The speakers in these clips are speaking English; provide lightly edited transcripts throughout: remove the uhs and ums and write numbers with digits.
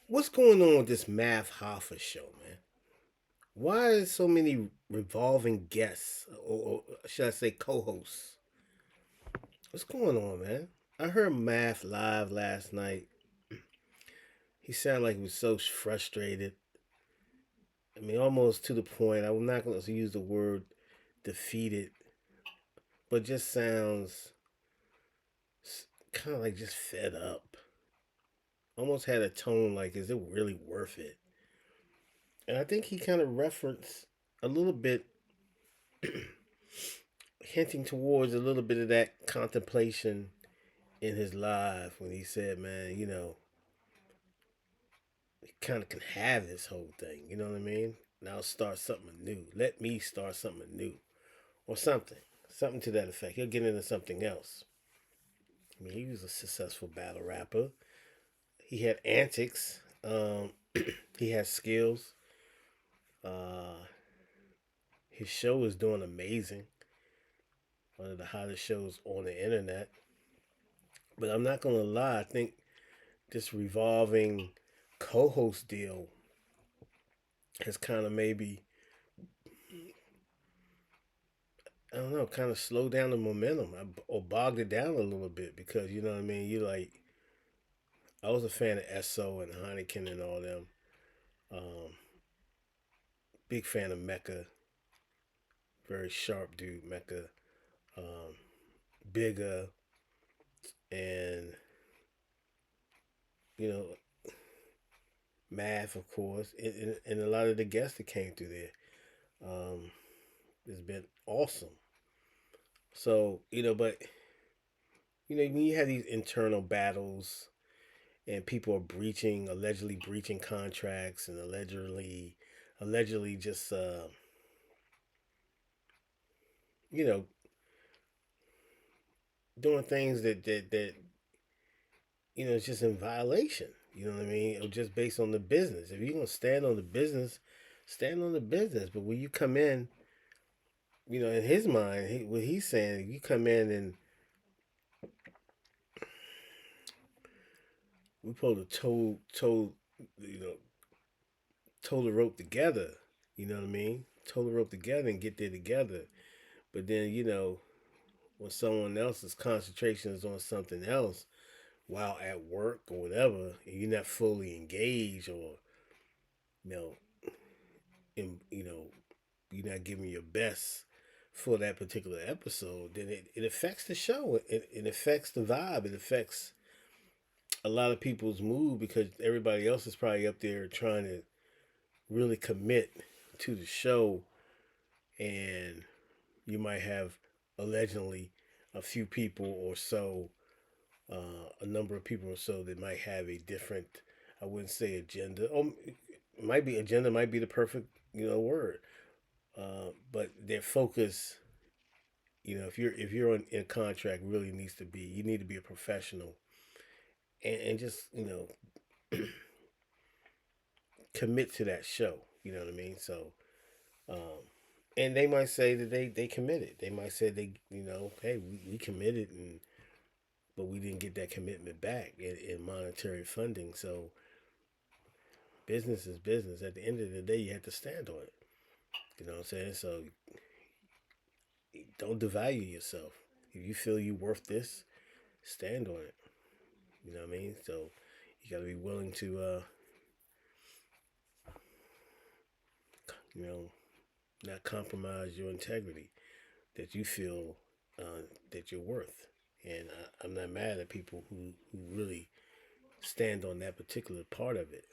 What's going on with this Math Hoffa show, man? Why is so many revolving guests, or should I say co-hosts? What's going on, man? I heard Math live last night. He sounded like he was so frustrated. I mean, almost to the point. I'm not going to use the word defeated, but just sounds kind of like just fed up. Almost had a tone like, is it really worth it? And I think he kind of referenced a little bit hinting towards a little bit of that contemplation in his live when he said, "Man, he kind of can have this whole thing. You know what I mean? Now start something new. Let me start something new, or something to that effect. He'll get into something else. I mean, he was a successful battle rapper. He had antics. He has skills. Uh, his show is doing amazing. One of the hottest shows on the internet. But I'm not gonna lie. I think this revolving co-host deal has kind of maybe, I don't know, kind of slowed down the momentum or bogged it down a little bit because you know what I mean. You like, I was a fan of Esso and Heineken and all them. Um, Big fan of Mecca, very sharp dude, Mecca. Um, Bigger and you know Math, of course, and a lot of the guests that came through there. Um, it's been awesome. So but when you have these internal battles and people are allegedly breaching contracts, and allegedly just you know, doing things that it's just in violation. You know what I mean? Or just based on the business. If you're gonna stand on the business, stand on the business. But when you come in, in his mind, what he's saying, you come in and we pulled a you know, toe the rope together. You know what I mean? Toe the rope together and get there together. But then when someone else's concentration is on something else while at work or whatever, and you're not fully engaged, or you know, you're not giving your best for that particular episode, then it affects the show. It affects the vibe. It affects a lot of people's mood because everybody else is probably up there trying to really commit to the show, and you might have allegedly a few people or so, a number of people or so that might have a different, I wouldn't say agenda. Oh, it might be agenda, might be the perfect word. But their focus, if you're in contract, really needs to be, you need to be a professional, and just commit to that show. You know what I mean? So, um, and they might say that they committed. They might say hey, we committed, and but we didn't get that commitment back in monetary funding. So business is business. At the end of the day, you have to stand on it. You know what I'm saying? So don't devalue yourself. If you feel you're worth this, stand on it. You know what I mean? So you got to be willing to, you know, not compromise your integrity that you feel that you're worth. And I'm not mad at people who really stand on that particular part of it.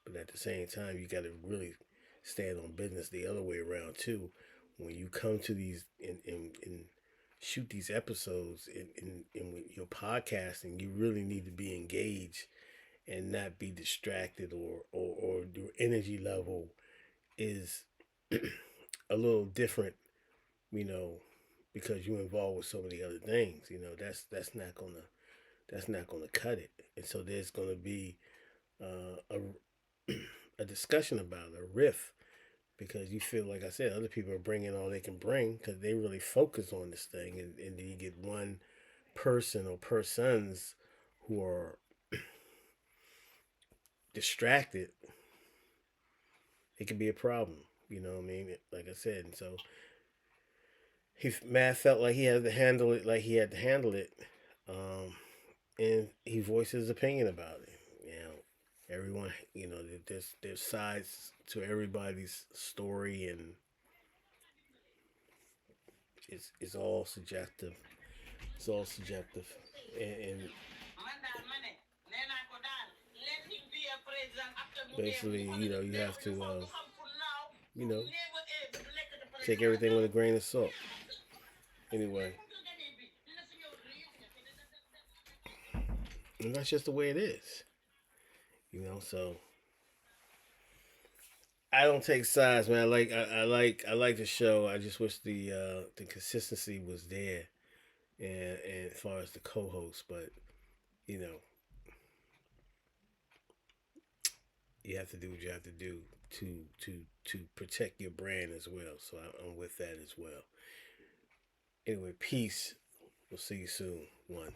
But at the same time, you got to really stand on business the other way around too. When you come to these and shoot these episodes in your podcasting, you really need to be engaged and not be distracted, or your energy level is a little different, you know, because you're involved with so many other things. That's not gonna cut it. And so there's gonna be a discussion about it, a riff, because you feel like I said, other people are bringing all they can bring because they really focus on this thing, and then you get one person or persons who are distracted, it can be a problem. You know what I mean? Like I said, and so Matt felt like he had to handle it like he had to handle it, um, and he voiced his opinion about it. You know, everyone, there's sides to everybody's story, and it's all subjective. It's all subjective, and basically, you have to, you know, take everything with a grain of salt. Anyway, and that's just the way it is. So I don't take sides, man. I like the show. I just wish the consistency was there, and as far as the co-host, but you know, you have to do what you have to do to protect your brand as well. So I'm with that as well. Anyway, peace. We'll see you soon. One.